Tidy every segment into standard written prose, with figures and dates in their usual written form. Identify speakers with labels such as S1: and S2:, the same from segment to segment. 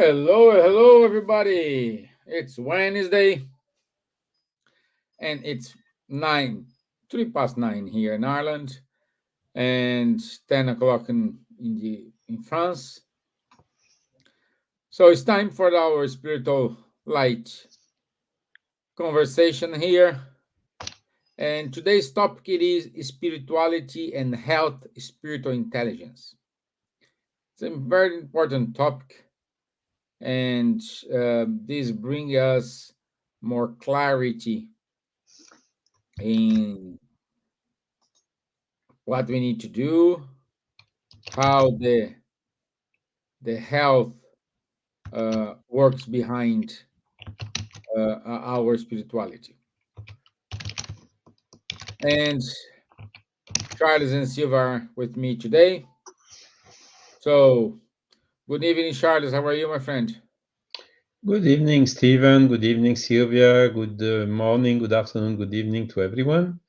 S1: Hello, everybody. It's Wednesday, and it's 3 past 9 here in Ireland, and 10 o'clock in France. So it's time for our spiritual light conversation here. And today's topic it is spirituality and health, spiritual intelligence. It's a very important topic, and this brings us more clarity in what we need to do, how the health works behind our spirituality. And Charles and Silva are with me today. So, good evening, Charles. How are you, my friend?
S2: Good evening, Stevan. Good evening, Silvia. Good morning, good afternoon, good evening to everyone.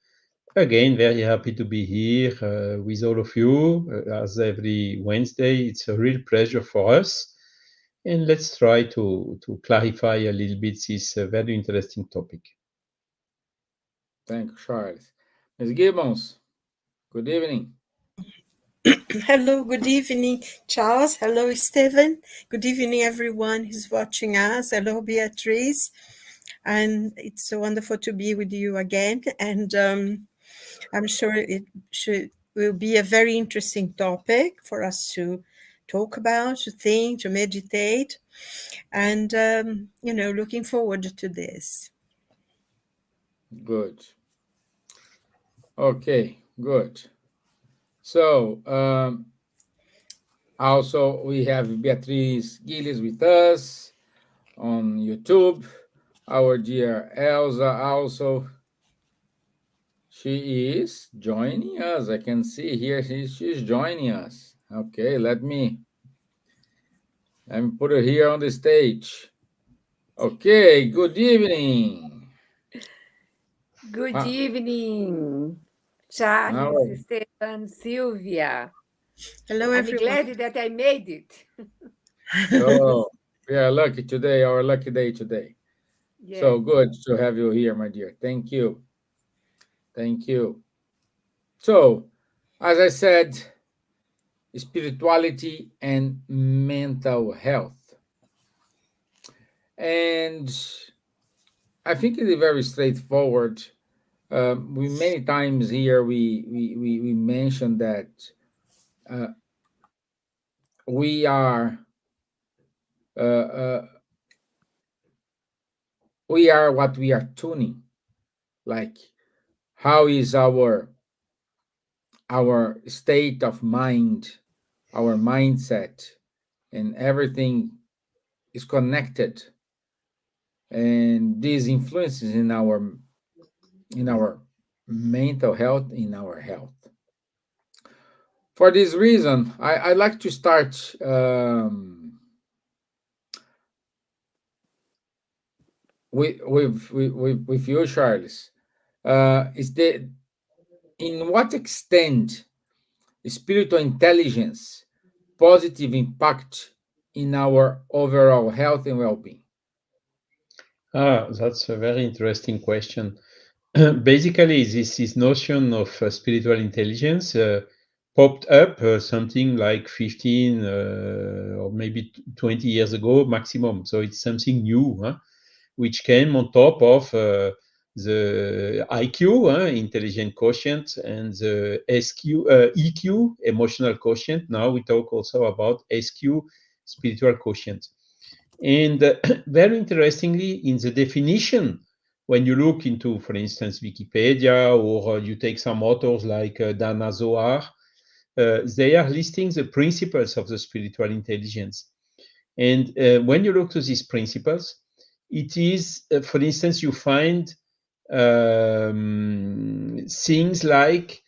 S2: Again, very happy to be here with all of you as every Wednesday. It's a real pleasure for us. And let's try to clarify a little bit this very interesting topic.
S1: Thank you, Charles. Ms. Gibbons, good evening.
S3: Hello, good evening, Charles. Hello, Stevan. Good evening, everyone who's watching us. Hello, Beatrice. And it's so wonderful to be with you again. And I'm sure will be a very interesting topic for us to talk about, to think, to meditate. And, looking forward to this.
S1: Good. Okay, good. So, also we have Beatriz Gilles with us on YouTube. Our dear Elsa also. She is joining us. I can see here she's joining us. Okay, let me put her here on the stage. Okay, good evening.
S4: Good
S1: Ah,
S4: evening,
S1: how
S4: Charles,
S1: are
S4: Stevan, Silvia.
S3: Hello,
S4: I'm
S3: everyone.
S4: glad that I made it.
S1: Oh, we are lucky today, our lucky day today. So
S4: Yes.
S1: good to have you here, my dear. Thank you. Thank you. So, as I said, spirituality and mental health. And I think it is very straightforward. We many times here we mentioned that uh, we are uh, uh, we are what we are tuning. Like how is our state of mind, our mindset, and everything is connected, and these influences in our mental health, in our health. For this reason, I like to start with you, Charles. Is the in what extent spiritual intelligence positive impact in our overall health and well-being?
S2: That's a very interesting question. Basically, this notion of spiritual intelligence popped up something like 15 or maybe 20 years ago maximum. So it's something new, huh? Which came on top of the IQ, intelligent quotient, and the EQ, emotional quotient. Now we talk also about SQ, spiritual quotient. And very interestingly, in the definition, when you look into, for instance, Wikipedia, or you take some authors like Dana Zohar, they are listing the principles of the spiritual intelligence. And when you look to these principles, it is, for instance, you find things like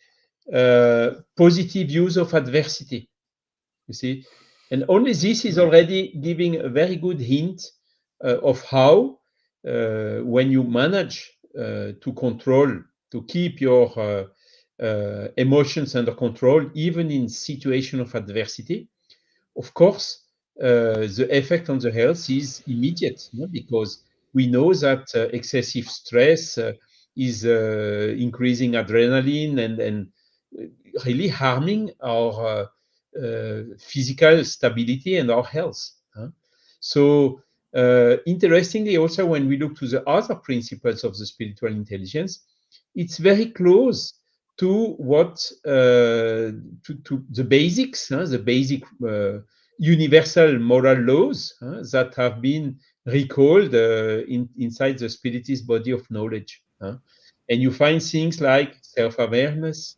S2: positive use of adversity, you see. And only this is already giving a very good hint of how, when you manage to control, to keep your emotions under control, even in situation of adversity, of course, the effect on the health is immediate, no? Because we know that excessive stress is increasing adrenaline and really harming our physical stability and our health. So, interestingly, also when we look to the other principles of the spiritual intelligence, it's very close to what to the basics, the basic universal moral laws that have been recalled inside the spiritist body of knowledge. And you find things like self-awareness.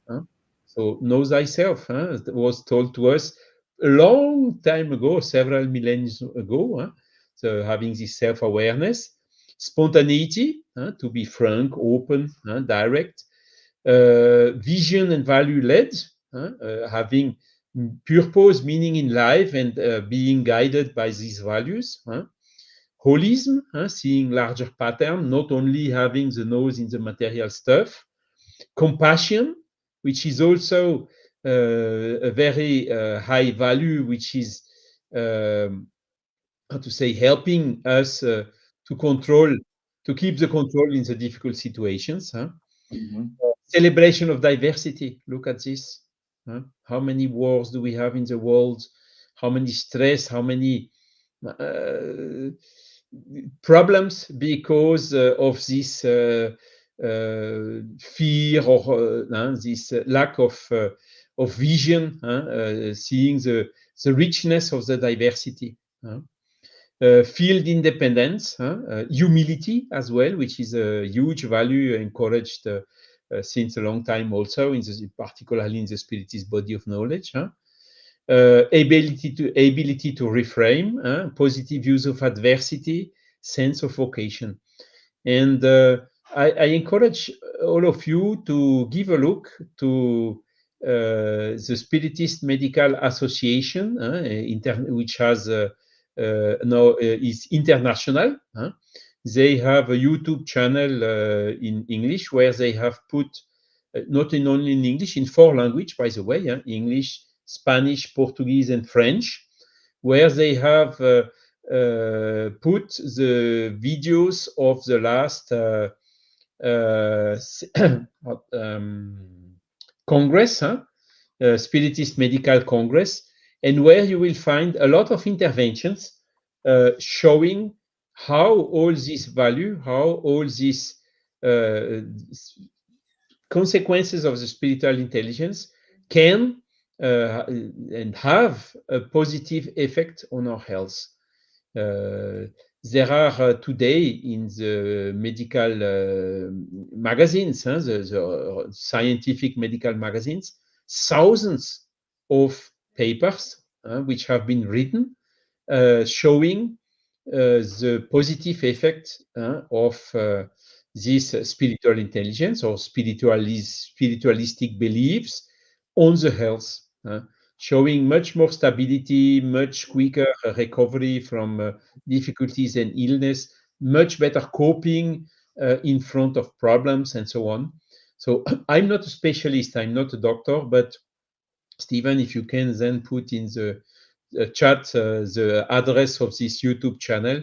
S2: So know thyself that was told to us a long time ago, several millennia ago. So having this self-awareness, spontaneity, to be frank, open, direct, vision and value led, having purpose, meaning in life, and being guided by these values. Holism, seeing larger pattern, not only having the nose in the material stuff. Compassion, which is also a very high value, which is how to say, helping us to control, to keep the control in the difficult situations.
S1: Mhm.
S2: Celebration of diversity. Look at this. How many wars do we have in the world? How many stress? How many uh, problems because of this fear or this lack of vision, seeing the richness of the diversity. Field independence, humility as well, which is a huge value encouraged since a long time also, particularly in the spiritist body of knowledge. Ability to reframe, positive use of adversity, sense of vocation. And I encourage all of you to give a look to the Spiritist Medical Association, which has now is international. They have a YouTube channel in English where they have put not in only in English, in 4 languages, by the way, English, Spanish, Portuguese, and French, where they have put the videos of the last Congress, Spiritist Medical Congress, and where you will find a lot of interventions showing how all this value, how all these uh, consequences of the spiritual intelligence can and have a positive effect on our health. There are today in the medical magazines, the scientific medical magazines, thousands of papers which have been written showing the positive effect of this spiritual intelligence or spiritualistic beliefs on the health, showing much more stability, much quicker recovery from difficulties and illness, much better coping in front of problems, and so on. So I'm not a specialist, I'm not a doctor, but Stevan, if you can then put in the chat the address of this YouTube channel,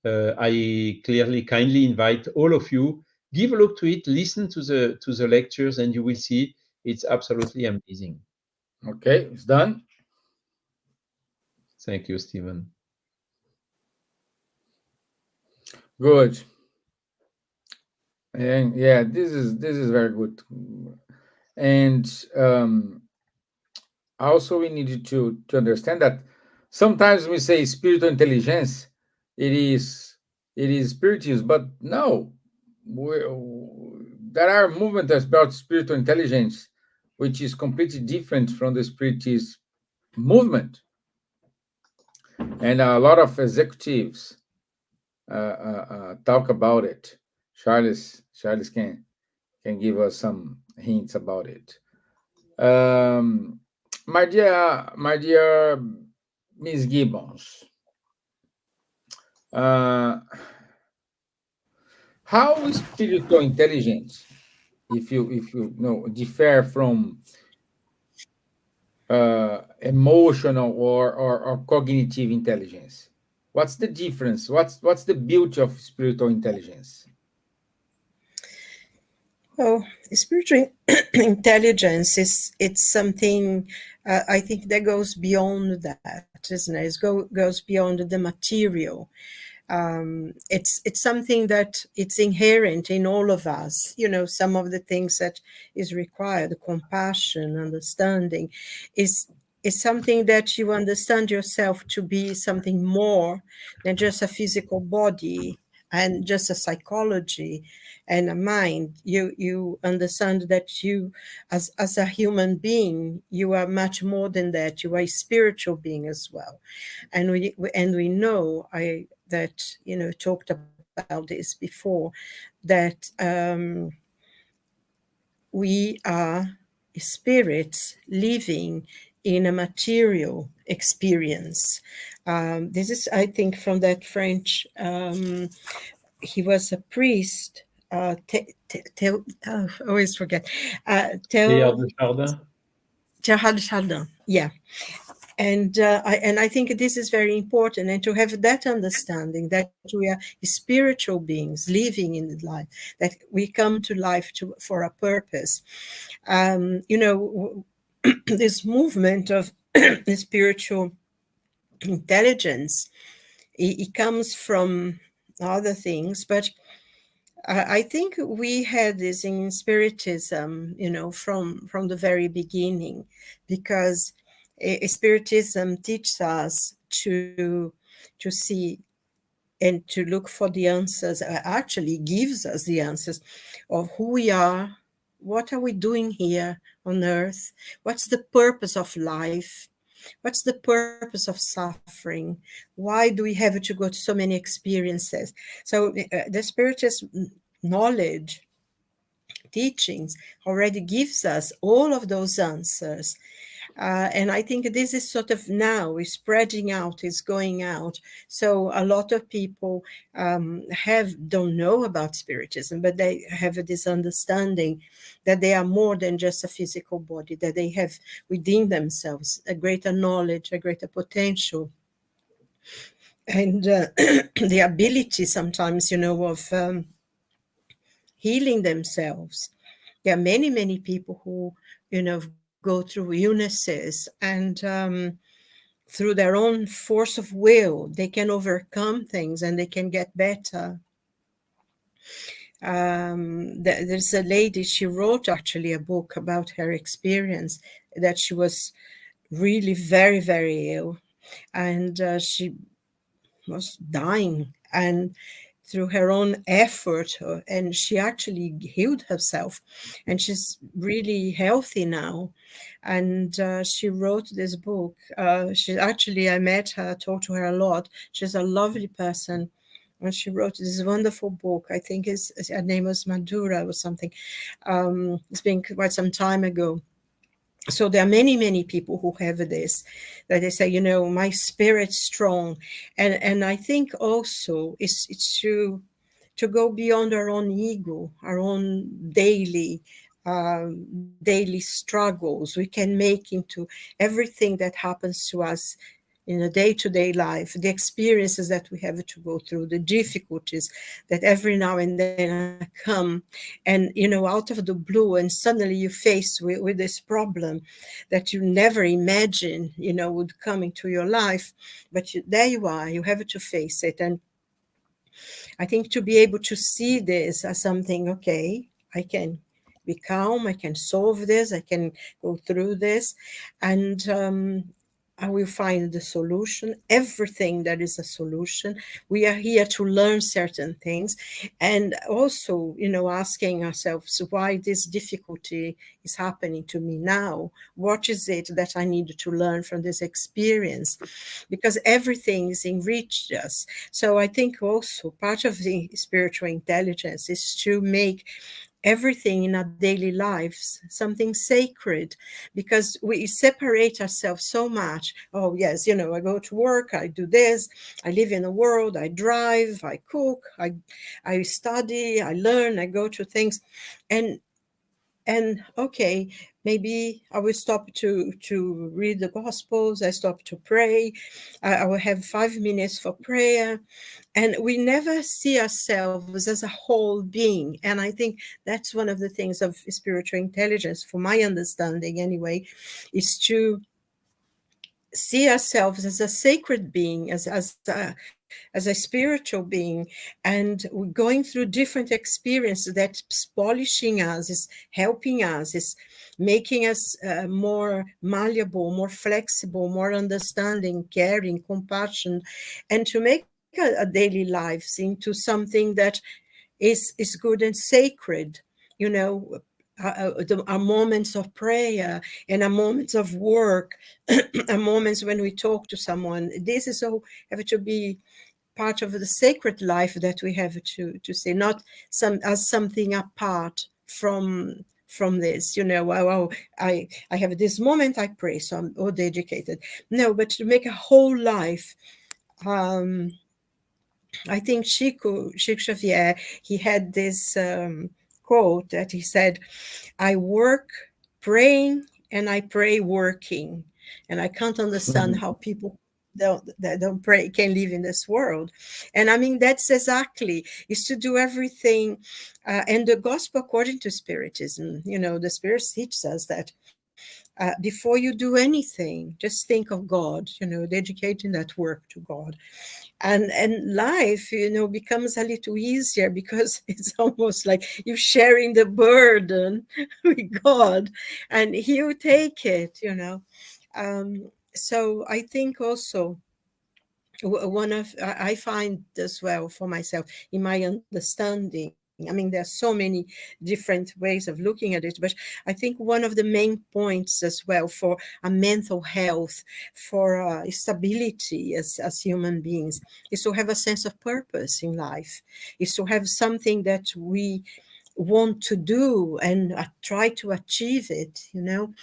S2: I clearly kindly invite all of you, give a look to it, listen to the lectures, and you will see it's absolutely amazing.
S1: Okay, it's done.
S2: Thank you, Stevan.
S1: Good. And yeah, this is very good. And also we need to understand that sometimes we say spiritual intelligence, it is spirituous, but no, we, there are movements about spiritual intelligence which is completely different from the spiritist movement, and a lot of executives talk about it. Charles can give us some hints about it. Um, my dear Miss Gibbons, uh, how is spiritual intelligence, if you know, differ from emotional or cognitive intelligence? What's the difference? What's the beauty of spiritual intelligence?
S3: Oh, spiritual intelligence is it's something I think that goes beyond that, isn't it? Goes beyond the material. It's something that it's inherent in all of us. You know, some of the things that is required, compassion, understanding, is is something that you understand yourself to be something more than just a physical body and just a psychology and a mind. You understand that you, as a human being, you are much more than that. You are a spiritual being as well, and we know I that talked about this before, that we are spirits living in a material experience. This is, I think, from that French. He was a priest. I always forget.
S2: Teilhard de Chardin.
S3: Gerard Chardin. Yeah, and I think this is very important, and to have that understanding that we are spiritual beings living in life, that we come to life for a purpose. This movement of spiritual intelligence, it comes from other things, but I think we had this in spiritism, from the very beginning, because spiritism teaches us to see and to look for the answers. Actually, gives us the answers of who we are, what are we doing here on earth, what's the purpose of life, what's the purpose of suffering, why do we have to go to so many experiences. So the spiritist knowledge, teachings already gives us all of those answers. And I think this is sort of now is spreading out, is going out. So a lot of people don't know about spiritism, but they have this understanding that they are more than just a physical body, that they have within themselves a greater knowledge, a greater potential, and the ability sometimes, of healing themselves. There are many, many people who, go through illnesses, and through their own force of will, they can overcome things and they can get better. There's a lady, she wrote actually a book about her experience, that she was really very, very ill, and she was dying, and through her own effort, and she actually healed herself, and she's really healthy now. And she wrote this book. I met her, talked to her a lot. She's a lovely person, and she wrote this wonderful book. I think her name was Madura or something. It's been quite some time ago. So there are many, many people who have this, that they say, my spirit's strong. And I think also it's to go beyond our own ego, our own daily struggles. We can make into everything that happens to us in a day-to-day life, the experiences that we have to go through, the difficulties that every now and then come, and out of the blue, and suddenly you face with this problem that you never imagined would come into your life, but there you are, you have to face it. And I think to be able to see this as something, okay, I can be calm, I can solve this, I can go through this, and I will find the solution. Everything that is a solution. We are here to learn certain things, and also, asking ourselves why this difficulty is happening to me now. What is it that I need to learn from this experience? Because everything is enriched us. So I think also part of the spiritual intelligence is to make everything in our daily lives something sacred, because we separate ourselves so much. Oh yes, I go to work, I do this, I live in the world, I drive, I cook, I study, I learn, I go to things, and And okay, maybe I will stop to read the Gospels. I stop to pray. I will have 5 minutes for prayer, and we never see ourselves as a whole being. And I think that's one of the things of spiritual intelligence, for my understanding anyway, is to see ourselves as a sacred being, as a spiritual being, and we're going through different experiences that's polishing us, is helping us, is making us more malleable, more flexible, more understanding, caring, compassion, and to make a daily lives into something that is good and sacred, you know. Our moments of prayer and our moments of work, our moments when we talk to someone, this is all have to be part of the sacred life that we have to say, not some as something apart from this, you know. Oh, I have this moment I pray, so I'm all dedicated. No, but to make a whole life. I think Chico Xavier, he had this quote that he said, I work praying and I pray working. And I can't understand how people that don't pray can live in this world. And I mean, that's exactly, is to do everything. And the gospel according to Spiritism, you know, the Spirit teaches us that before you do anything, just think of God, you know, dedicating that work to God. And life, you know, becomes a little easier because it's almost like you're sharing the burden with God, and He'll take it, you know. So I think also one of I find as well for myself in my understanding. I mean, there are so many different ways of looking at it, but I think one of the main points as well for a mental health, for stability as human beings, is to have a sense of purpose in life, is to have something that we want to do and try to achieve it, you know.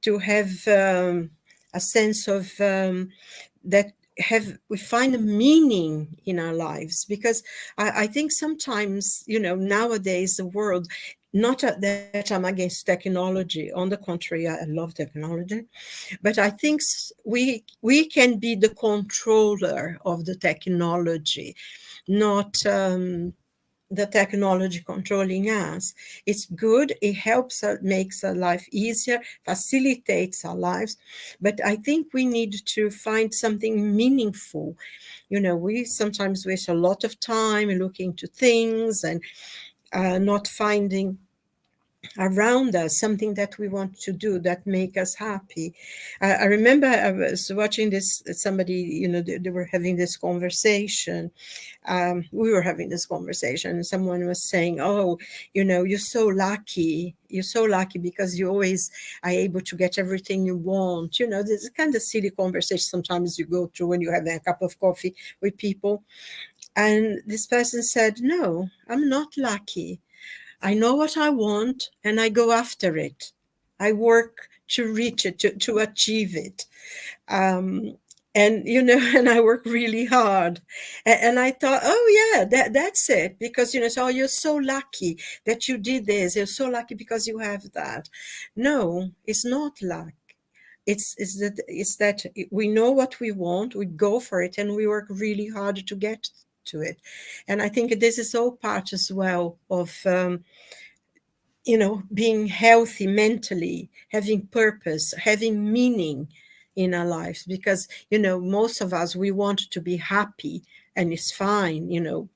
S3: To have a sense of that have we find a meaning in our lives, because I think sometimes, you know, nowadays the world, not that I'm against technology, on the contrary, I love technology, but I think we can be the controller of the technology, not the technology controlling us. It's good, it helps us, makes our life easier, facilitates our lives, but I think we need to find something meaningful. You know, we sometimes waste a lot of time looking to things and not finding around us something that we want to do that make us happy. I remember I was watching this, somebody, you know, they were having this conversation. We were having this conversation and someone was saying, oh, you know, you're so lucky because you always are able to get everything you want. You know, this kind of silly conversation sometimes you go through when you're having a cup of coffee with people. And this person said, no, I'm not lucky. I know what I want and I go after it. I work to reach it, to achieve it. Um, and, you know, and I work really hard. And I thought, oh, yeah, that's it. Because, you know, so you're so lucky that you did this. You're so lucky because you have that. No, it's not luck. It's that we know what we want, we go for it, and we work really hard to get to it. And I think this is all part as well of you know, being healthy mentally, having purpose, having meaning in our lives. Because, you know, most of us, we want to be happy, and it's fine, you know,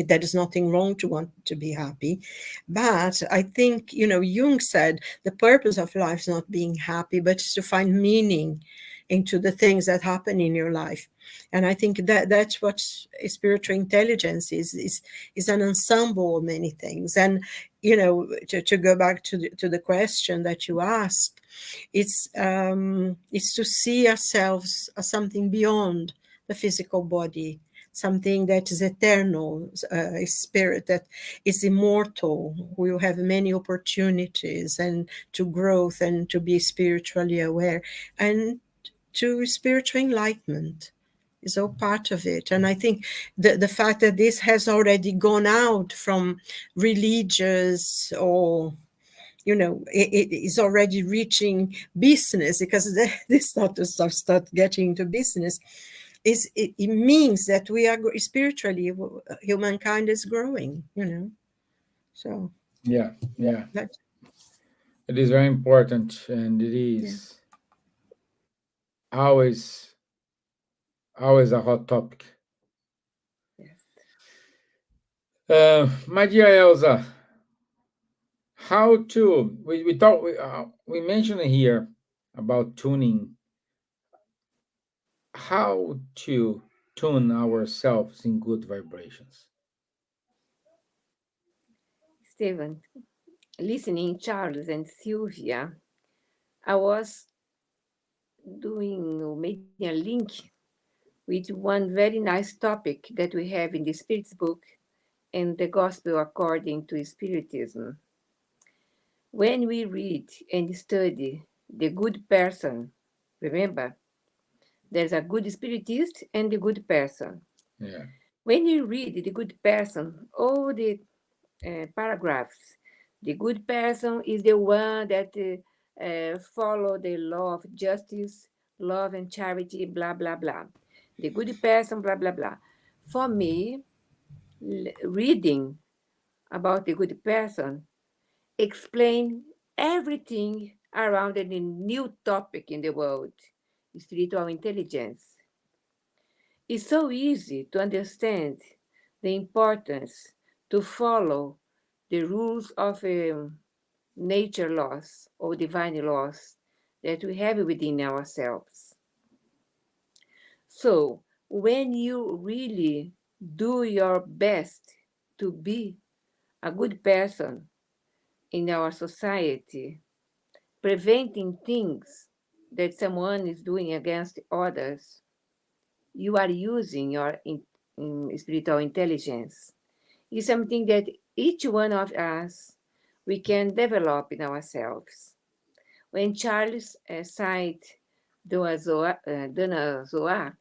S3: there is nothing wrong to want to be happy. But I think, you know, Jung said the purpose of life is not being happy, but to find meaning into the things that happen in your life. And I think that that's what spiritual intelligence is an ensemble of many things. And, you know, to go back to the question that you asked, it's to see ourselves as something beyond the physical body, something that is eternal, a spirit that is immortal. We will have many opportunities and to growth and to be spiritually aware and to spiritual enlightenment. It's all part of it. And I think the fact that this has already gone out from religious or, you know, it is already reaching business, because this sort of stuff start getting into business, it means that we are spiritually, humankind is growing, you know. So
S1: Yeah, yeah.
S3: that,
S1: It is very important, and it
S3: yeah.
S1: is always, always a hot topic.
S4: Yes.
S1: My dear Elsa, how to we talk we mentioned here about tuning, how to tune ourselves in good vibrations.
S4: Stevan, listening Charles and Sylvia, I was doing or making a link with one very nice topic that we have in the Spirit's book and the Gospel according to Spiritism. When we read and study the good person, remember, there's a good spiritist and the good person.
S1: Yeah,
S4: When you read the good person, all the paragraphs, the good person is the one that follow the law of justice, love and charity, blah, blah, blah. The good person, blah, blah, blah. For me, reading about the good person explain everything around a new topic in the world, spiritual intelligence. It's so easy to understand the importance to follow the rules of nature laws or divine laws that we have within ourselves. So, when you really do your best to be a good person in our society, preventing things that someone is doing against others, you are using your spiritual intelligence. It's something that each one of us we can develop in ourselves. When Charles cited Dona Zoa,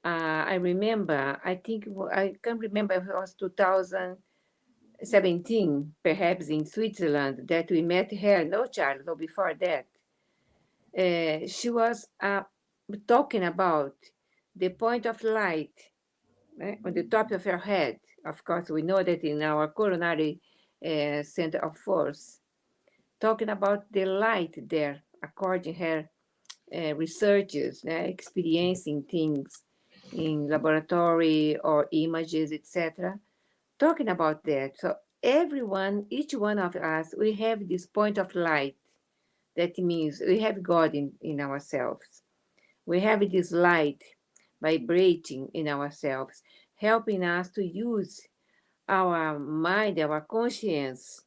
S4: I remember, I think, I can't remember if it was 2017, perhaps in Switzerland, that we met her, no, Charles, or before that. She was talking about the point of light on the top of her head. Of course, we know that in our coronary center of force, talking about the light there, according to her researches, experiencing things in laboratory or images, etc. Talking about that. So everyone, each one of us, we have this point of light. That means we have God in ourselves. We have this light vibrating in ourselves, helping us to use our mind, our conscience,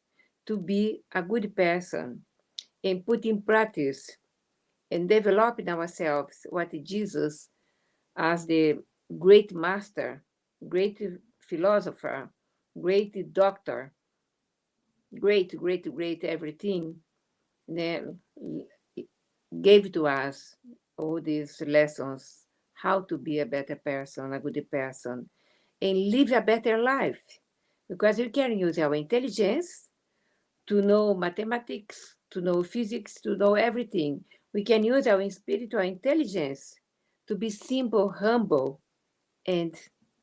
S4: to be a good person and put in practice and develop in ourselves what Jesus, as the great master, great philosopher, great doctor, great everything, gave to us all these lessons how to be a better person, a good person, and live a better life. Because we can use our intelligence to know mathematics, to know physics, to know everything. We can use our spiritual intelligence to be simple, humble, and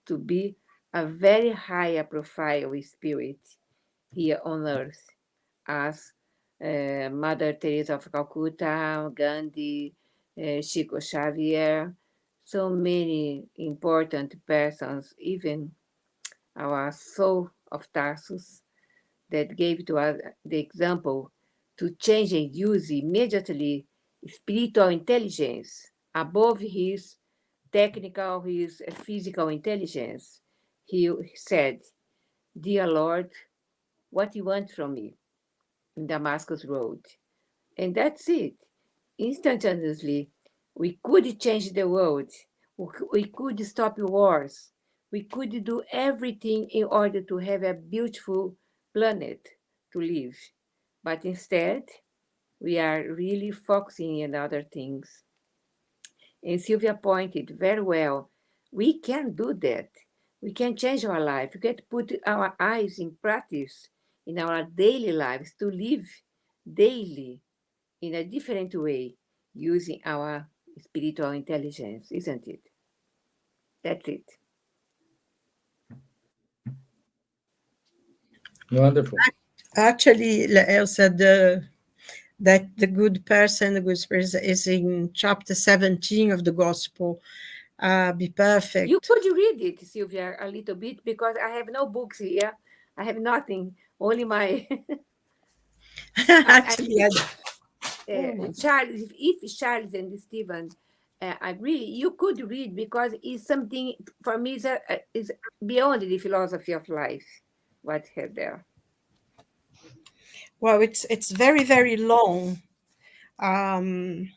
S4: to be a very higher profile spirit here on earth, as Mother Teresa of Calcutta, Gandhi, Chico Xavier, so many important persons, even our Saul of Tarsus, that gave to us the example to change and use immediately spiritual intelligence above his technical, his physical intelligence. He said, "Dear Lord, what you want from me?" in Damascus Road. And that's it. Instantaneously, we could change the world. We could stop wars. We could do everything in order to have a beautiful planet to live. But instead, we are really focusing on other things. And Silvia pointed very well. We can do that. We can change our life. We can put our eyes in practice in our daily lives to live daily in a different way using our spiritual intelligence, isn't it? That's it.
S1: Wonderful.
S3: Actually, Elsa, the good person, the good spirit is in chapter 17 of the Gospel. Be
S4: You
S3: perfect.
S4: could read it, Silvia, a little bit because I have no books here. I have nothing, only my. I
S3: Actually, oh my,
S4: Charles, if Charles and Stevan agree, you could read because it's something for me is beyond the philosophy of life. What had there?
S3: well, it's very very long. Um,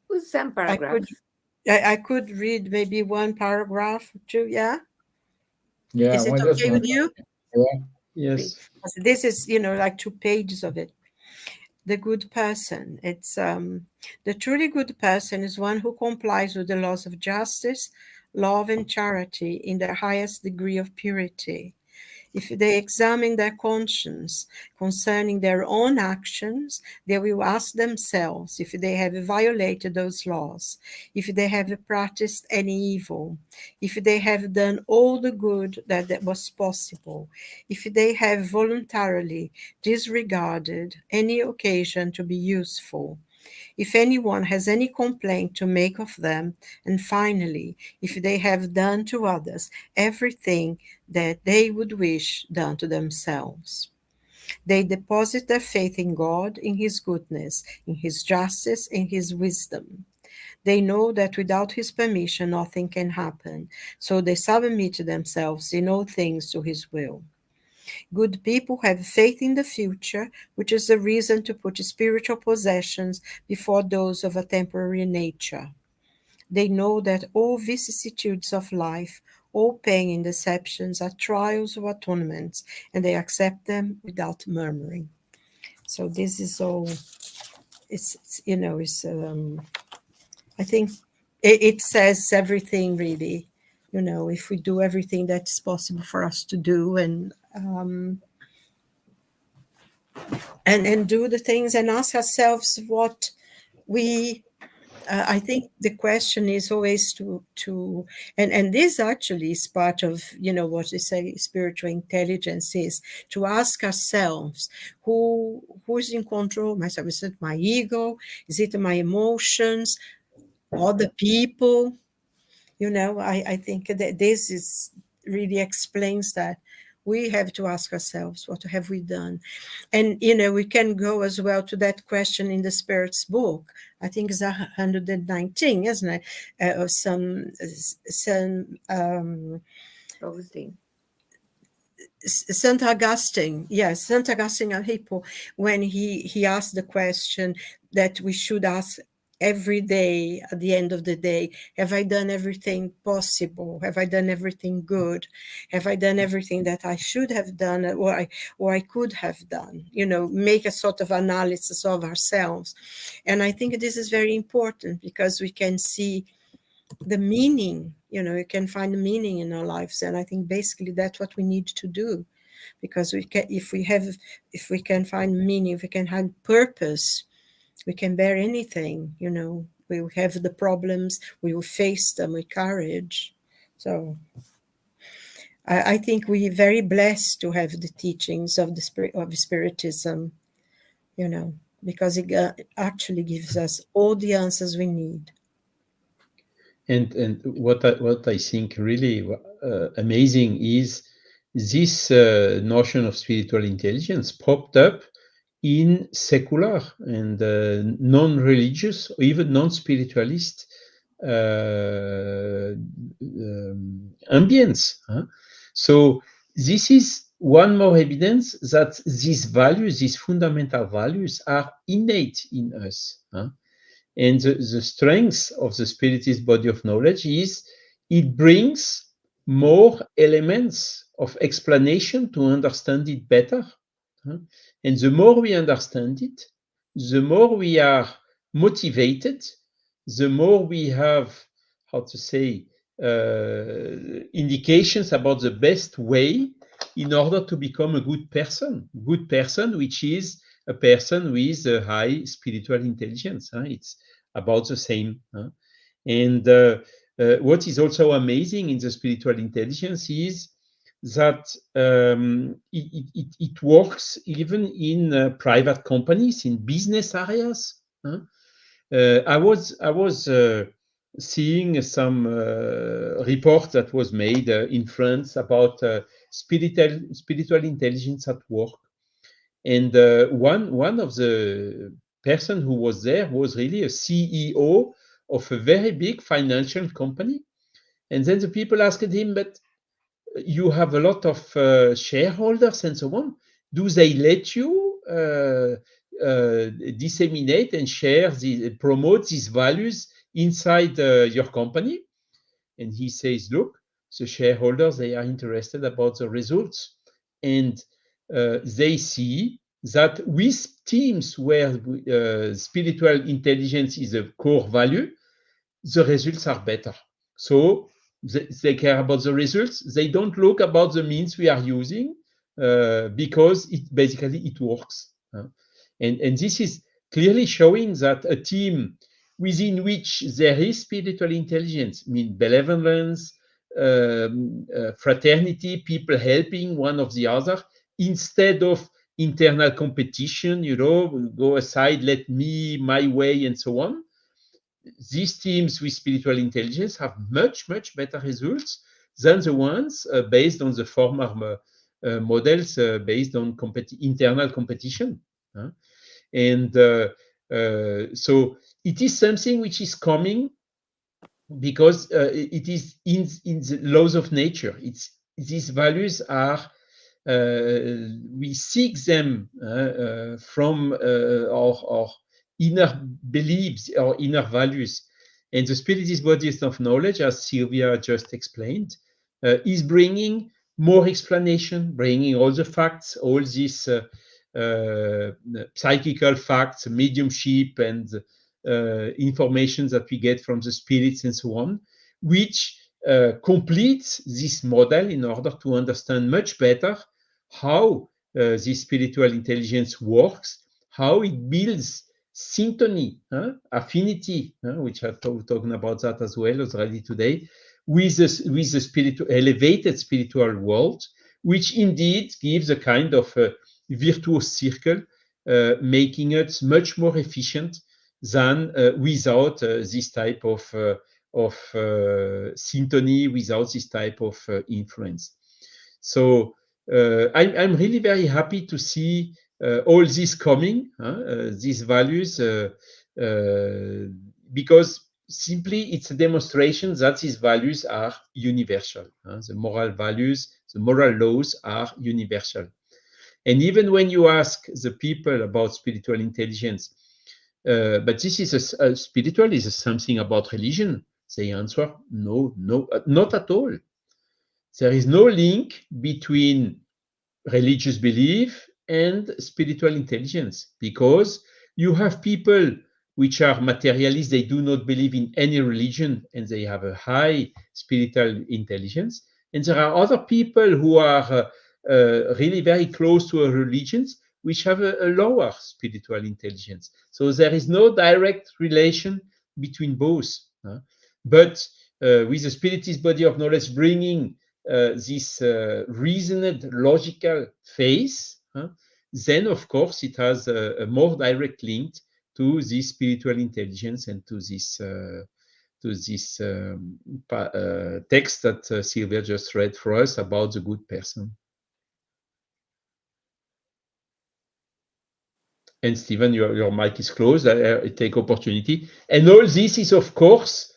S4: With some
S3: I could
S4: paragraphs.
S3: I could read maybe one paragraph or two. Yeah,
S1: Yeah,
S3: is it
S1: well, just
S3: okay
S1: one.
S3: with you?
S1: Yeah.
S4: Please.
S2: Yes.
S3: This is like 2 pages of it. The good person. It's the truly good person is one who complies with the laws of justice, love, and charity in the highest degree of purity. If they examine their conscience concerning their own actions, they will ask themselves if they have violated those laws, if they have practiced any evil, if they have done all the good that was possible, if they have voluntarily disregarded any occasion to be useful, if anyone has any complaint to make of them, and finally, if they have done to others everything that they would wish done to themselves. They deposit their faith in God, in His goodness, in His justice, in His wisdom. They know that without His permission nothing can happen, so they submit themselves in all things to His will. Good people have faith in the future, which is a reason to put spiritual possessions before those of a temporary nature. They know that all vicissitudes of life, all pain and deceptions are trials or atonements, and they accept them without murmuring. So this is all. I think it says everything really. If we do everything that's possible for us to do, and do the things and ask ourselves what we I think the question is always and this actually is part of what they say spiritual intelligence is, to ask ourselves who's in control myself. Is it my ego? Is it my emotions? Other people? I think that this is really explains that we have to ask ourselves, what have we done? And we can go as well to that question in the Spirit's book. I think it's 119, isn't it? Of some
S4: Augustine.
S3: Saint Augustine, yes, Saint Augustine of Hippo, when he asked the question that we should ask every day at the end of the day: have I done everything possible? Have I done everything good? Have I done everything that I should have done, or I could have done? Make a sort of analysis of ourselves. And I think this is very important because we can see the meaning. You can find the meaning in our lives, and I think basically that's what we need to do, because if we can find meaning, if we can find purpose, we can bear anything. We will have the problems, we will face them with courage. So I think we're very blessed to have the teachings of the spirit of Spiritism, because it actually gives us all the answers we need.
S2: And what I think really amazing is this notion of spiritual intelligence popped up in secular and non-religious or even non-spiritualist ambience. Huh? So this is one more evidence that these values, these fundamental values, are innate in us. Huh? And the strength of the Spiritist body of knowledge is it brings more elements of explanation to understand it better. And the more we understand it, the more we are motivated the more we have, how to say, indications about the best way in order to become a good person. Good person, which is a person with a high spiritual intelligence. It's about the same. And what is also amazing in the spiritual intelligence is that it works even in private companies, in business areas. I was seeing some report that was made in France about spiritual intelligence at work, and one of the person who was there was really a CEO of a very big financial company, and then the people asked him, "But you have a lot of shareholders and so on. Do they let you disseminate and promote these values inside your company?" And he says, "Look, the shareholders, they are interested about the results, and they see that with teams where spiritual intelligence is a core value, the results are better. So they care about the results. They don't look about the means we are using because it works." And this is clearly showing that a team within which there is spiritual intelligence, mean benevolence, fraternity, people helping one of the other, instead of internal competition, go aside, let me, my way, and so on. These teams with spiritual intelligence have much, much better results than the ones based on the former models based on internal competition. And so it is something which is coming because it is in the laws of nature. These values are, we seek them from our inner beliefs or inner values. And the spirit is bodies of knowledge, as Silvia just explained, is bringing more explanation, bringing all the facts, all these psychical facts, mediumship, and information that we get from the spirits and so on, which completes this model in order to understand much better how this spiritual intelligence works, how it builds syntony, affinity, which I've talking about that as well already today, with the elevated spiritual world, which indeed gives a kind of virtuous circle, making it much more efficient than without this type of syntony, without this type of influence. So I'm really very happy to see all this coming, these values, because simply it's a demonstration that these values are universal. The moral values, the moral laws are universal. And even when you ask the people about spiritual intelligence, but this is spiritual is something about religion, they answer, no, not at all. There is no link between religious belief and spiritual intelligence, because you have people which are materialists, they do not believe in any religion, and they have a high spiritual intelligence. And there are other people who are really very close to a religion, which have a lower spiritual intelligence. So there is no direct relation between both. But with the spiritist body of knowledge bringing this reasoned, logical phase, then of course it has a more direct link to this spiritual intelligence and to this text that Silvia just read for us about the good person. And Stevan, your mic is closed. I take opportunity. And all this is, of course,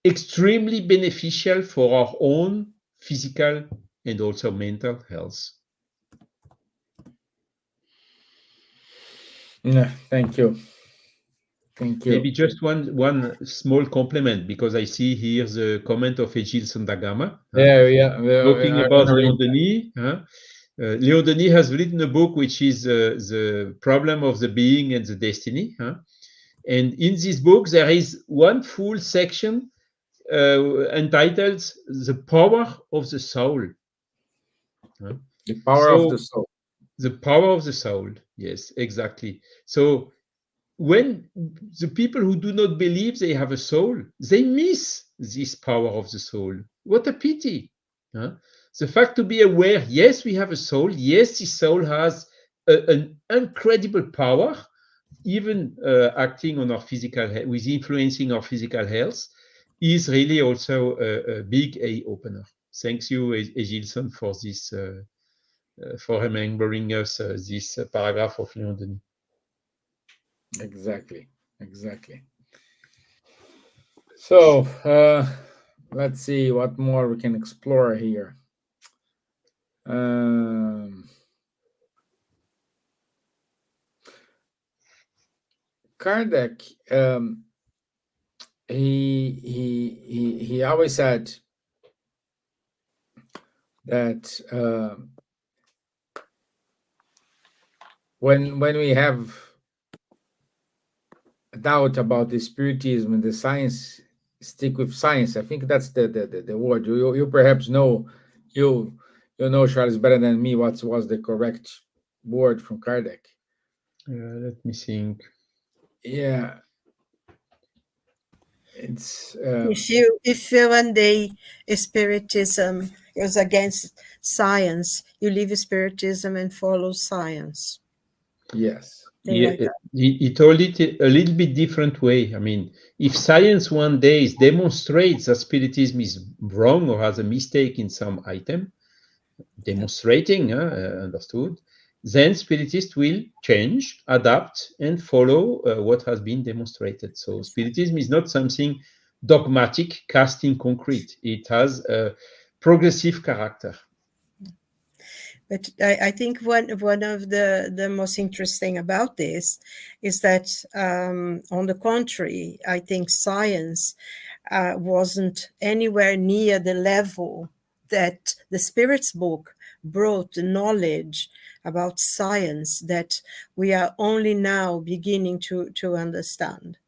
S2: extremely beneficial for our own physical and also mental health.
S1: Yeah, thank you. Thank you.
S2: Maybe just one small compliment, because I see here the comment of Egilson da Gama. Talking about Léon Denis. Léon Denis has written a book which is the problem of the being and the destiny. And in this book, there is one full section entitled "The Power of the Soul."
S1: The power of the
S2: So
S1: soul.
S2: the power of the soul, yes, exactly. So when the people who do not believe they have a soul, they miss this power of the soul. What a pity. Huh? The fact to be aware, yes, we have a soul. Yes, this soul has an incredible power, even acting on our physical health, with influencing our physical health, is really also a big eye opener. Thanks you, Egilson, for this, for remembering us this paragraph of Leon Denis.
S1: Exactly. Exactly. So let's see what more we can explore here. Um, Kardec, he always said that when we have a doubt about the spiritism and the science, stick with science. I think that's the word. You perhaps know, you you know, Charles, better than me what was the correct word from Kardec.
S2: Let me think.
S1: Yeah, it's
S3: If you one day spiritism is against science, you leave spiritism and follow science.
S1: yes,
S3: Thing like that.
S2: He told it a little bit different way. I mean, if science one day demonstrates that spiritism is wrong or has a mistake in some item, demonstrating, understood, then spiritists will change, adapt, and follow what has been demonstrated. So spiritism is not something dogmatic, cast in concrete. It has a progressive character.
S3: But I think one of the most interesting about this is that, on the contrary, I think science wasn't anywhere near the level that the Spirit's book brought the knowledge about science that we are only now beginning to understand.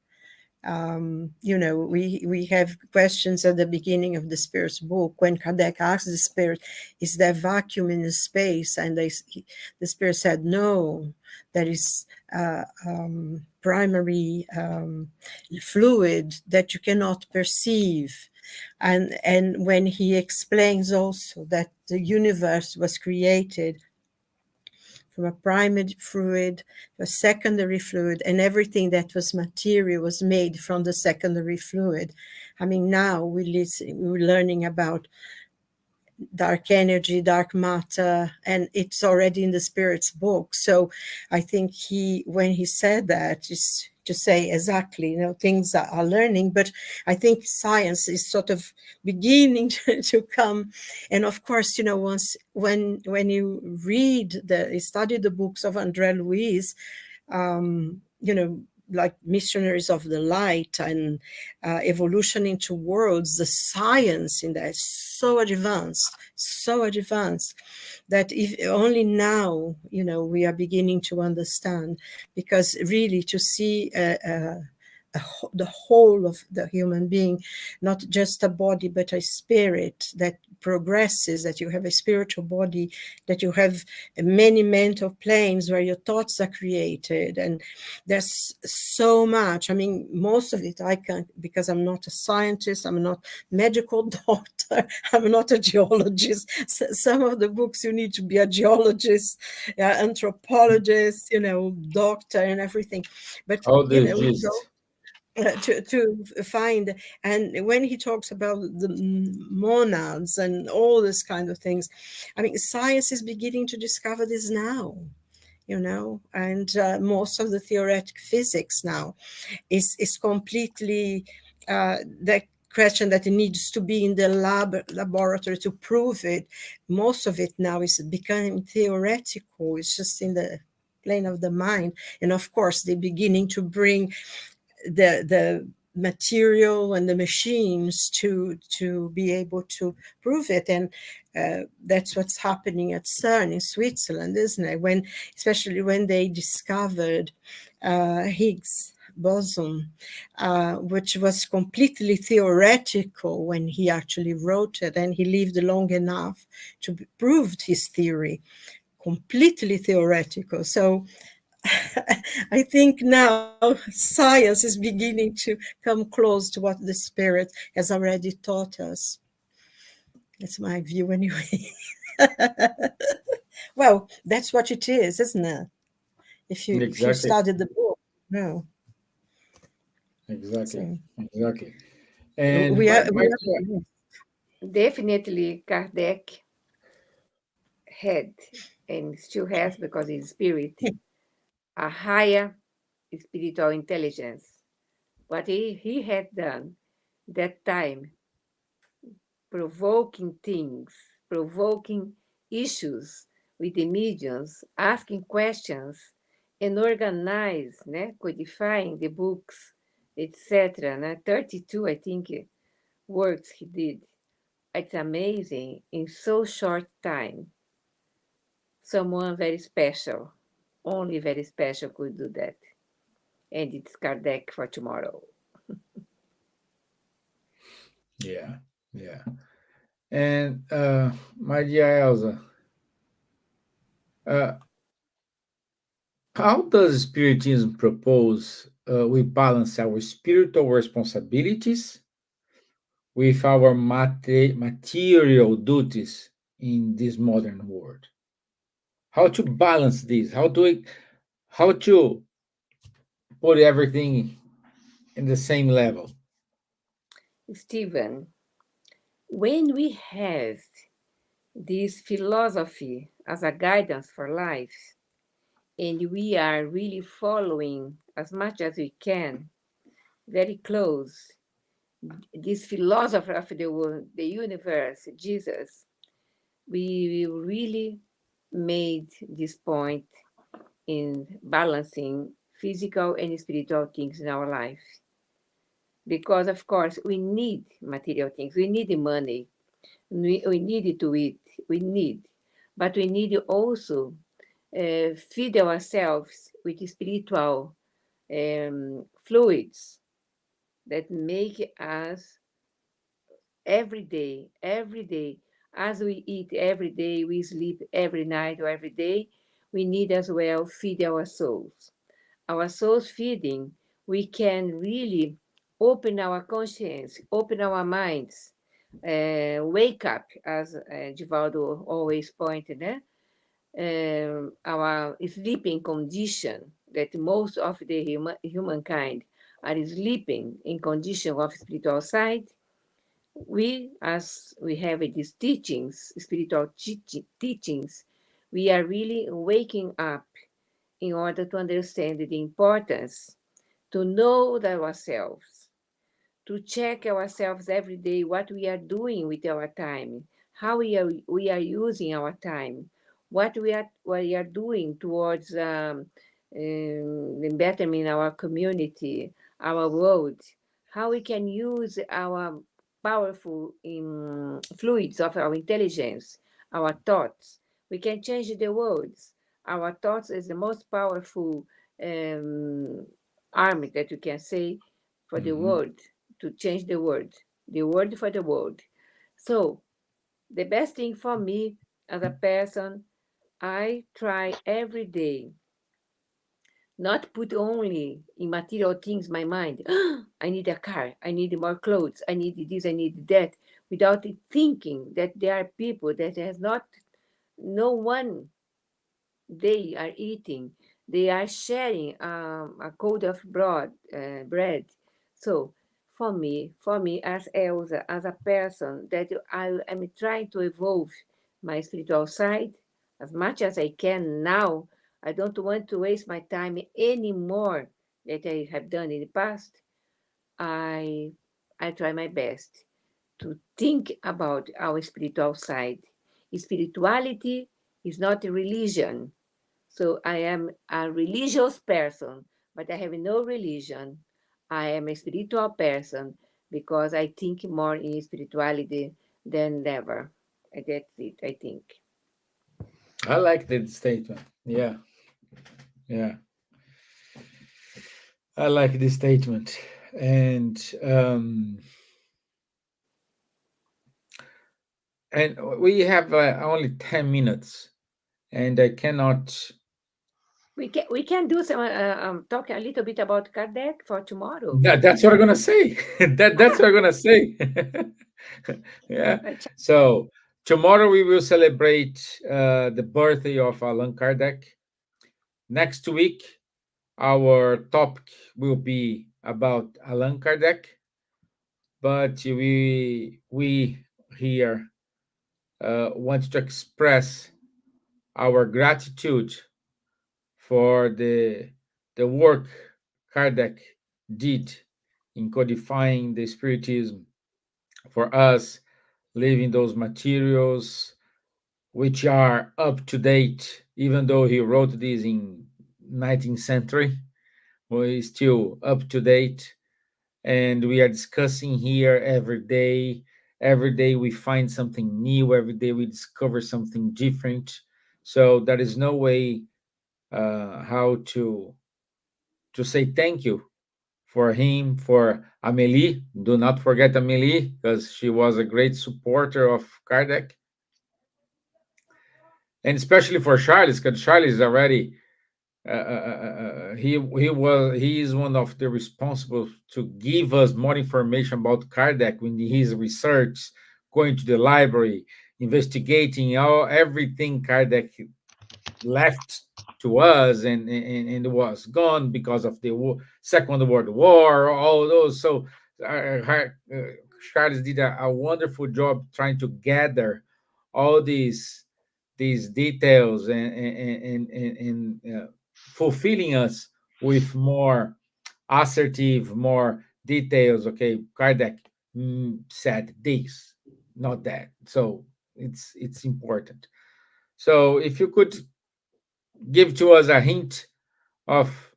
S3: We have questions at the beginning of the Spirit's book when Kardec asked the Spirit, "Is there vacuum in the space?" And the Spirit said, "No, there is primary fluid that you cannot perceive." And when he explains also that the universe was created from a primary fluid, a secondary fluid, and everything that was material was made from the secondary fluid. I mean, now we're learning about dark energy, dark matter, and it's already in the Spirit's book. So I think when he said that, is to say exactly, things are learning, but I think science is sort of beginning to come. And of course, once when you study the books of André Luiz, like Missionaries of the Light and Evolution into Worlds, the science in that is so advanced that if only now, we are beginning to understand, because really to see the whole of the human being, not just a body, but a spirit that progresses, that you have a spiritual body, that you have many mental planes where your thoughts are created. And there's so much. I mean, most of it I can't, because I'm not a scientist, I'm not medical doctor, I'm not a geologist. Some of the books you need to be a geologist, anthropologist, doctor and everything. But,
S1: all the gist.
S3: to find, and when he talks about the monads and all this kind of things, I mean, science is beginning to discover this now, and most of the theoretic physics now is completely the question that it needs to be in the laboratory to prove it. Most of it now is becoming theoretical. It's just in the plane of the mind. And of course, they're beginning to bring the material and the machines to be able to prove it. And that's what's happening at CERN in Switzerland, isn't it? Especially when they discovered Higgs boson, which was completely theoretical when he actually wrote it, and he lived long enough to prove his theory, completely theoretical. So I think now science is beginning to come close to what the Spirit has already taught us. That's my view, anyway. Well, that's what it is, isn't it? If you
S1: Exactly.
S3: study the book, no.
S1: Exactly.
S3: So
S1: Exactly. And
S3: we are, we
S1: my
S3: are
S4: Definitely, Kardec had, and still has because he's spirit, a higher spiritual intelligence. What he had done that time, provoking things, provoking issues with the mediums, asking questions, and organize, né, codifying the books, etc. Né? 32, I think, works he did. It's amazing in so short time. Someone very special, only very special could do that. And it's Kardec for tomorrow.
S1: yeah, yeah. And my dear Elsa, uh, how does Spiritism propose we balance our spiritual responsibilities with our material duties in this modern world? How to balance this? How to put everything in the same level?
S4: Stevan, when we have this philosophy as a guidance for life, and we are really following as much as we can, very close, this philosopher of the world, the universe, Jesus, we really made this point in balancing physical and spiritual things in our life. Because, of course, we need material things, we need the money, we need to eat, we need, but we need also feed ourselves with spiritual fluids that make us every day, as we eat every day, we sleep every night or every day, we need as well feed our souls. Our souls feeding, we can really open our conscience, open our minds, wake up, as Divaldo always pointed, our sleeping condition that most of the humankind are sleeping in condition of spiritual side. We, as we have these teachings, spiritual teachings, we are really waking up in order to understand the importance to know ourselves, to check ourselves every day what we are doing with our time, how we are using our time, what we are doing towards the betterment our community, our world, how we can use our powerful fluids of our intelligence, our thoughts. We can change the world. Our thoughts is the most powerful um, army that you can say for the
S1: Mhm.
S4: world, to change the world for the world. So the best thing for me as a person, I try every day not put only in material things my mind. I need a car, I need more clothes, I need this, I need that, without thinking that there are people that has not no one they are eating. They are sharing a code of bread. So for me as Elsa, as a person that I am trying to evolve my spiritual side as much as I can now. I don't want to waste my time anymore that I have done in the past. I I try my best to think about our spiritual side. Spirituality is not a religion. So I am a religious person, but I have no religion. I am a spiritual person because I think more in spirituality than ever. And that's it, I think.
S1: I like that statement. Yeah, yeah. I like this statement. And we have only 10 minutes, and I cannot.
S4: We can do some talk a little bit about Kardec for tomorrow.
S1: That's what I'm gonna say. That's what I'm gonna say. Yeah.
S4: Uh, ch-
S1: So tomorrow we will celebrate the birthday of Allan Kardec. Next week, our topic will be about Allan Kardec, but we here want to express our gratitude for the work Kardec did in codifying the Spiritism for us, leaving those materials which are up to date, even though he wrote this in 19th century, we still up to date, and we are discussing here every day. Every day we find something new. Every day we discover something different. So there is no way how to say thank you for him, for Amélie. Do not forget Amélie, because she was a great supporter of Kardec, and especially for Charles, because Charles is already he is one of the responsible to give us more information about Kardec in his research, going to the library, investigating all everything Kardec left to us, and was gone because of the Second World War, all those. So Charles did a wonderful job trying to gather all these details, and fulfilling us with more assertive, more details. Okay, Kardec said this, not that. So it's important. So if you could give to us a hint of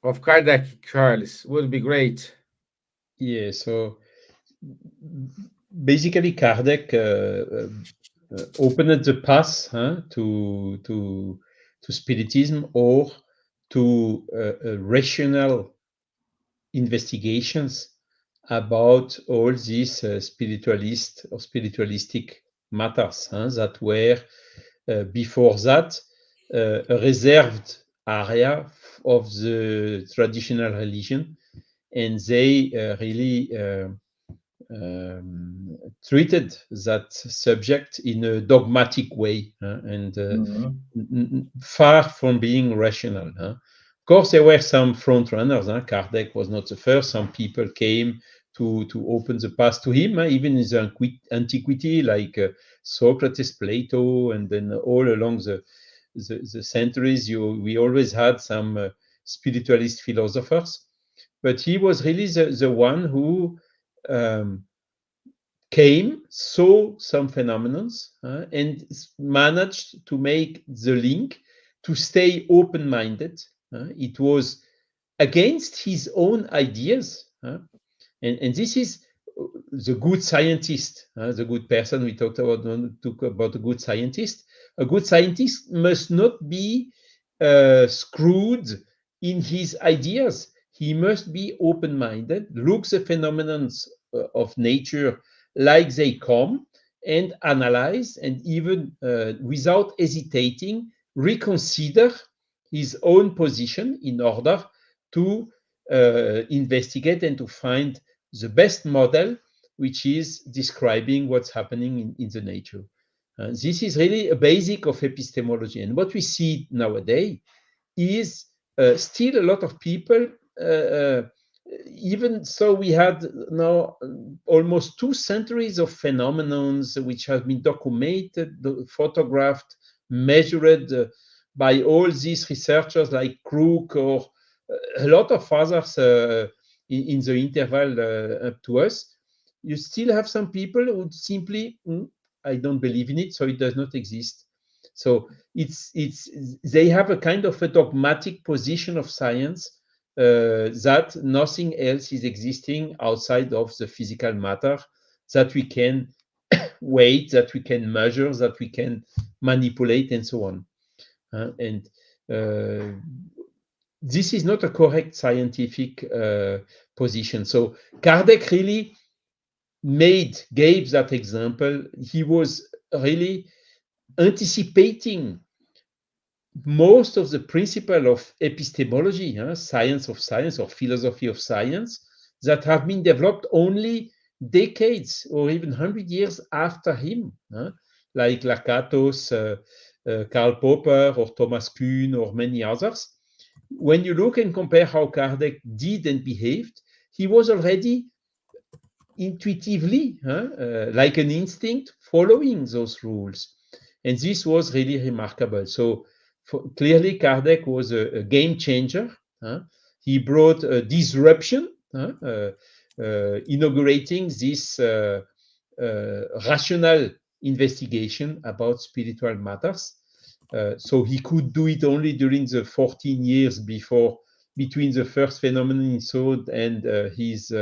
S1: Kardec, Charles, would be great.
S2: Yeah, so basically Kardec opened the path to Spiritism, or to rational investigations about all these spiritualist or spiritualistic matters that were before that a reserved area of the traditional religion, and they really treated that subject in a dogmatic way, and
S1: Mhm.
S2: far from being rational. Of course, there were some front runners. Kardec was not the first. Some people came to open the path to him, even in the antiquity, like Socrates, Plato, and then all along the centuries, we always had some spiritualist philosophers. But he was really the one who um, came, saw some phenomena, and managed to make the link, to stay open minded. It was against his own ideas. And this is the good scientist, the good person we talk about a good scientist. A good scientist must not be screwed in his ideas. He must be open-minded, look the phenomena of nature like they come, and analyze, and even without hesitating, reconsider his own position in order to investigate and to find the best model, which is describing what's happening in the nature. This is really a basic of epistemology. And what we see nowadays is still a lot of people, even so we had now almost 2 centuries of phenomena which have been documented, photographed, measured by all these researchers like Crook, or a lot of others in the interval up to us. You still have some people who simply, I don't believe in it, so it does not exist. So it's they have a kind of a dogmatic position of science, that nothing else is existing outside of the physical matter that we can weight, that we can measure, that we can manipulate, and so on. And this is not a correct scientific position. So Kardec really gave that example. He was really anticipating most of the principle of epistemology, science of science or philosophy of science, that have been developed only decades or even 100 years after him, like Lakatos, Karl Popper, or Thomas Kuhn, or many others. When you look and compare how Kardec did and behaved, he was already intuitively, like an instinct, following those rules. And this was really remarkable. So clearly, Kardec was a game changer. He brought a disruption, inaugurating this rational investigation about spiritual matters. So he could do it only during the 14 years between the first phenomenon he saw and his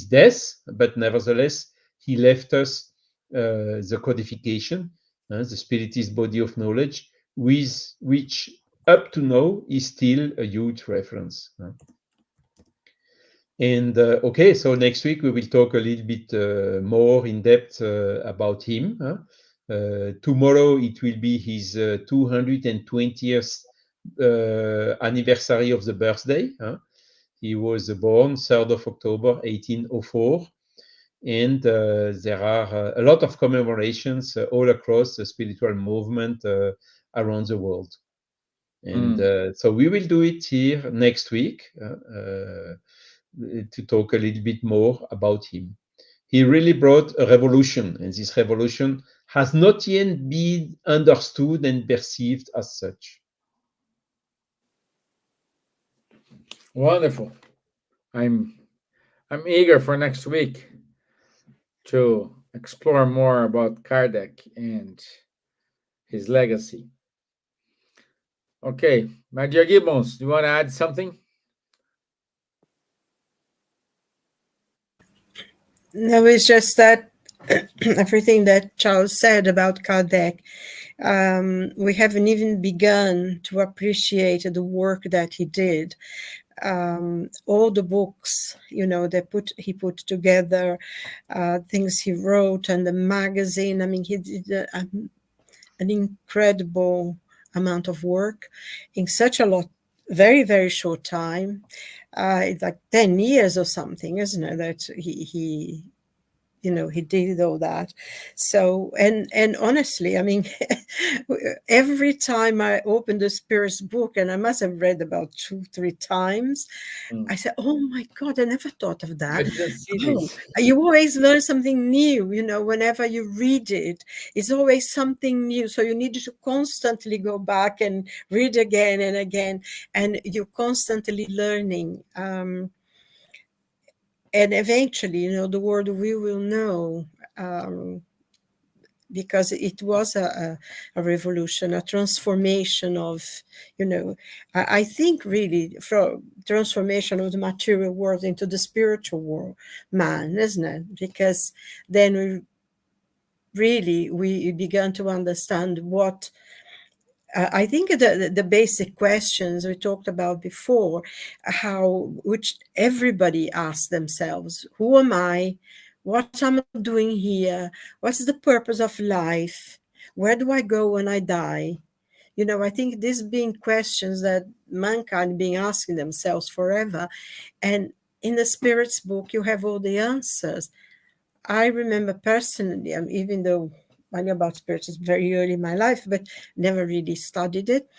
S2: death, but nevertheless, he left us the codification, the Spiritist body of knowledge, which up to now is still a huge reference. And okay, so next week we will talk a little bit more in depth about him. Tomorrow it will be his 220th anniversary of the birthday. He was born 3rd of October 1804. And there are a lot of commemorations all across the spiritual movement around the world. And so we will do it here next week to talk a little bit more about him. He really brought a revolution, and this revolution has not yet been understood and perceived as such.
S1: Wonderful. I'm eager for next week to explore more about Kardec and his legacy. Okay, Nadja Gibbons, do you want to add something?
S3: No, it's just that everything that Charles said about Kardec, we haven't even begun to appreciate the work that he did. All the books, that he put together, things he wrote, and the magazine. I mean, he did an incredible amount of work in such a very, very short time. It's like 10 years or something, isn't it? That he did all that. So, and honestly, I mean, every time I open the Spirit's book, and I must have read about 2-3 times, I said, oh my God, I never thought of
S1: I
S3: that.
S1: didn't see
S3: Oh,
S1: this.
S3: you always learn something new, whenever you read it, it's always something new. So you need to constantly go back and read again and again, and you're constantly learning. And eventually, the world we will know, because it was a revolution, a transformation of, I think really from transformation of the material world into the spiritual world, man, isn't it? Because then we began to understand what, I think the basic questions we talked about before, which everybody asks themselves: who am I? What am I doing here? What's the purpose of life? Where do I go when I die? I think these being questions that mankind being asking themselves forever. And in the Spirit's book, you have all the answers. I remember personally, even though I knew about spirits very early in my life, but never really studied it.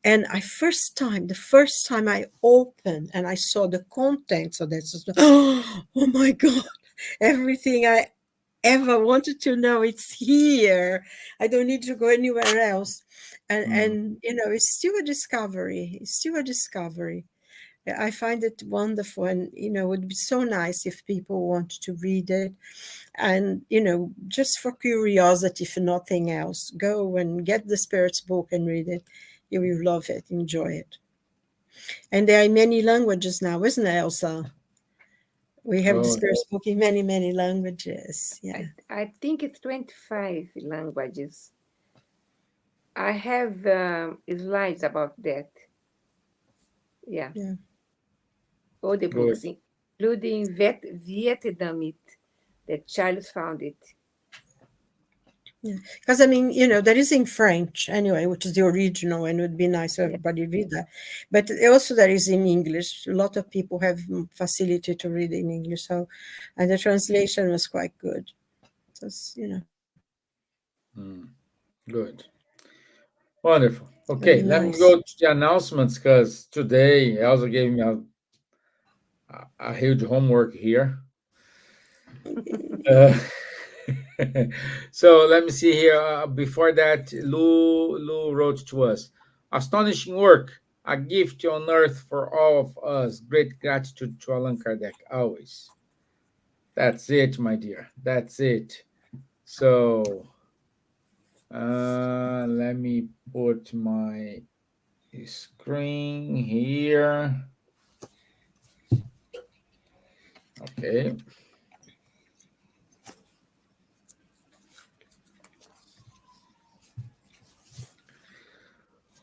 S3: And the first time I opened and I saw the contents of that, oh my God, everything I ever wanted to know, it's here. I don't need to go anywhere else. And it's still a discovery. I find it wonderful, and it would be so nice if people want to read it, and just for curiosity, for nothing else, go and get the Spirit's book and read it. You will love it, enjoy it. And there are many languages now, isn't there, Elsa? We have the Spirit's book in many, many languages. Yeah,
S4: I think it's 25 languages. I have slides about that. Yeah,
S3: Yeah.
S4: all the
S1: Good.
S4: books, including Vietnamite, that Charles found it.
S3: Yeah, because I mean, there is in French anyway, which is the original, and it would be nice if
S4: Yeah.
S3: everybody read that. But also there is in English. A lot of people have facility to read in English, so and the translation was quite good. So
S1: Mm, good. Wonderful.
S3: very
S1: Okay, let me
S3: nice.
S1: go to the announcements because today Elsa gave me a huge homework here. Uh, so let me see here. Before that, Lou wrote to us, astonishing work, a gift on earth for all of us. Great gratitude to Allan Kardec, always. That's it, my dear. That's it. So let me put my screen here. Okay.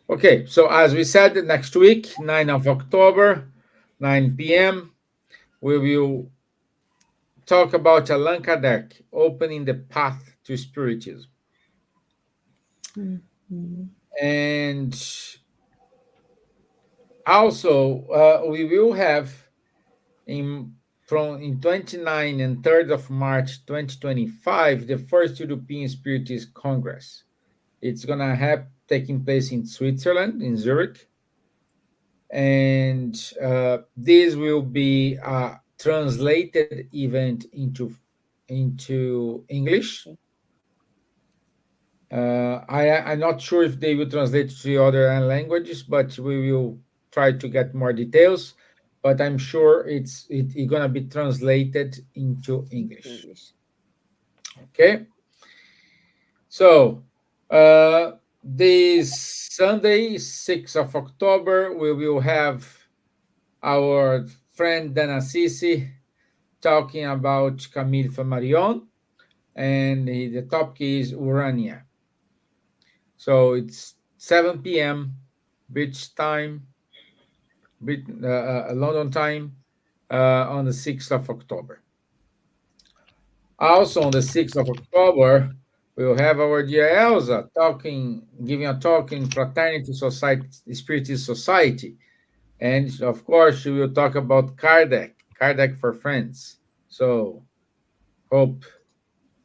S1: Okay, so as we said, next week, 9th of October, 9 p.m., we will talk about Allan Kardec opening the path to Spiritism.
S3: Mhm.
S1: And also, we will have in from in 29 and 3rd of March 2025 the first European Spiritist Congress. It's gonna have taking place in Switzerland, in Zurich, and this will be a translated event into English. I'm not sure if they will translate to other languages, but we will try to get more details. But I'm sure it's gonna be translated into English.
S4: English.
S1: Okay, so uh, this Sunday, 6th of October, we will have our friend Dana Sisi talking about Camille Flammarion, and the topic is Urania. So it's 7 p.m. British time, London time, on the 6th of October. Also on the 6th of October, we'll have our dear Elsa giving a talk in Fraternity Society, Spiritist Society. And of course, she will talk about Kardec for Friends. So hope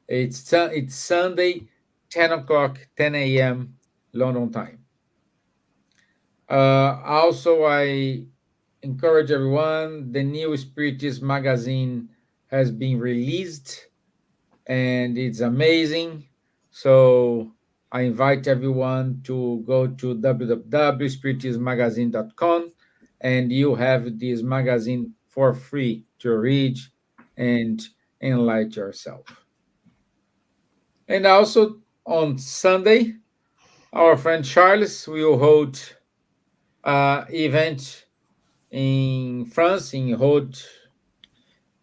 S1: it's Sunday, 10 o'clock, 10 a.m. London time. Also, I encourage everyone, the new Spiritist magazine has been released and it's amazing. So I invite everyone to go to www.spiritismagazine.com and you have this magazine for free to read and enlighten yourself. And also on Sunday, our friend Charles will hold an event in France, in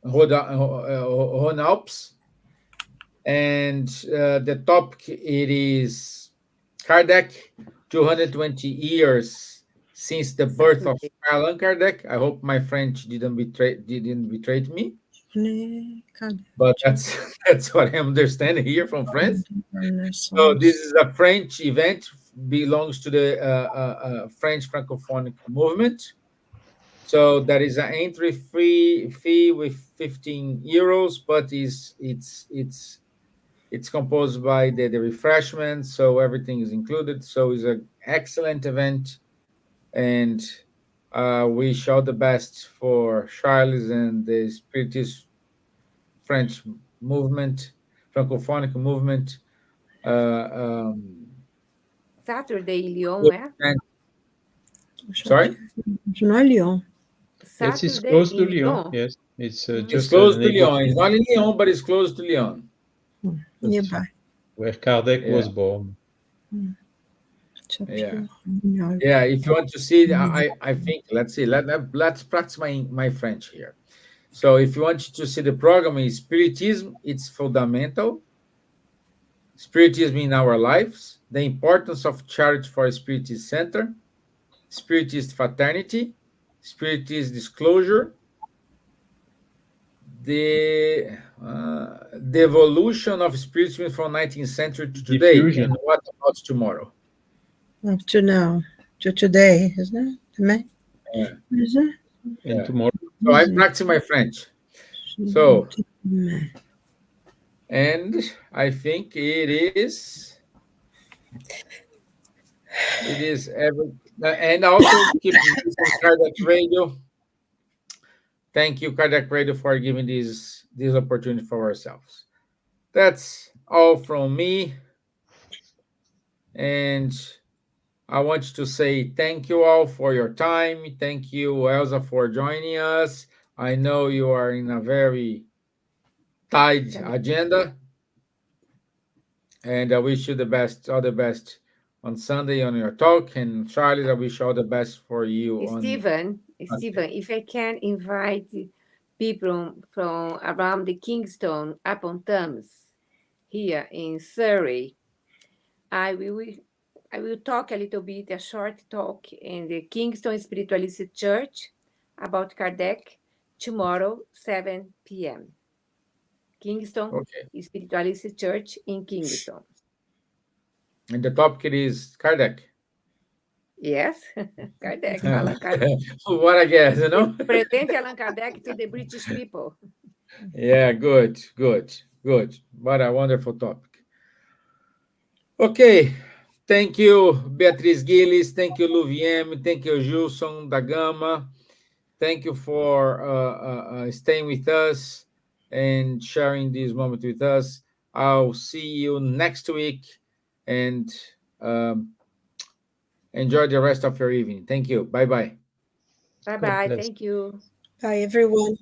S1: Rhône-Alpes, and the topic it is Kardec, 220 years since the birth of
S4: Saturday.
S1: Allan Kardec. I hope my French didn't betray me, but that's that's what I understand here from France. So this is a French event, belongs to the French Francophonic movement. So there is an entry fee with 15 euros, but it's composed by the refreshments, so everything is included. So it's an excellent event, and wish all the best for Charles and the Spiritist French movement, Francophonic movement. Uh, um,
S4: Saturday in Lyon,
S1: good
S4: where?
S1: friend- Sorry,
S3: Não é Lyon.
S2: Yes, it's
S4: Saturday
S2: close to
S4: in
S2: Lyon.
S4: Lyon.
S2: Yes, it's
S1: it's
S2: just a
S1: close to Lyon.
S2: neighborhood
S1: It's not in Lyon, but it's close to Lyon.
S2: just
S3: Nearby.
S2: where Kardec
S1: Yeah,
S2: was born.
S3: It's up
S1: yeah.
S3: here. No.
S1: Yeah, if you want to see, I think let's see. Let's practice my French here. So if you want to see the program is Spiritism, it's fundamental. Spiritism in our lives, the importance of charity for a Spiritist center, Spiritist fraternity, Spiritist disclosure, the the evolution of spiritualism from 19th century to today,
S2: Diffusion.
S1: and what about tomorrow?
S3: Up to now, to today, isn't it?
S1: Yeah,
S3: Is it?
S2: And
S1: yeah.
S2: tomorrow,
S1: So I'm practicing my French. So, and I think it is every, and also keep listening Kardec Radio. Thank you, Kardec Radio, for giving this opportunity for ourselves. That's all from me, and I want to say thank you all for your time. Thank you, Elsa, for joining us. I know you are in a very tight agenda, and I wish you the best, all the best on Sunday on your talk. And Charlie, I wish all the best for you on Monday.
S4: Steven, if I can invite people from around the Kingston upon Thames here in Surrey, I will I will talk a little bit, a short talk in the Kingston Spiritualist Church about Kardec tomorrow, 7 p.m. Kingston
S1: Okay.
S4: Spiritualist Church in Kingston.
S1: And the topic is Kardec.
S4: Yes, Kardec, Allan Kardec.
S1: What I guess, you know?
S4: Present Allan Kardec to the British people.
S1: Yeah, good, good, good. What a wonderful topic. Okay. Thank you, Beatriz Gilles. Thank you, Luviem. Thank you, Gilson da Gama. Thank you for staying with us and sharing this moment with us. I'll see you next week, and um, enjoy the rest of your evening. Thank you. Bye bye.
S4: Bye
S2: God
S4: bye.
S2: bless.
S4: Thank you.
S3: Bye, everyone.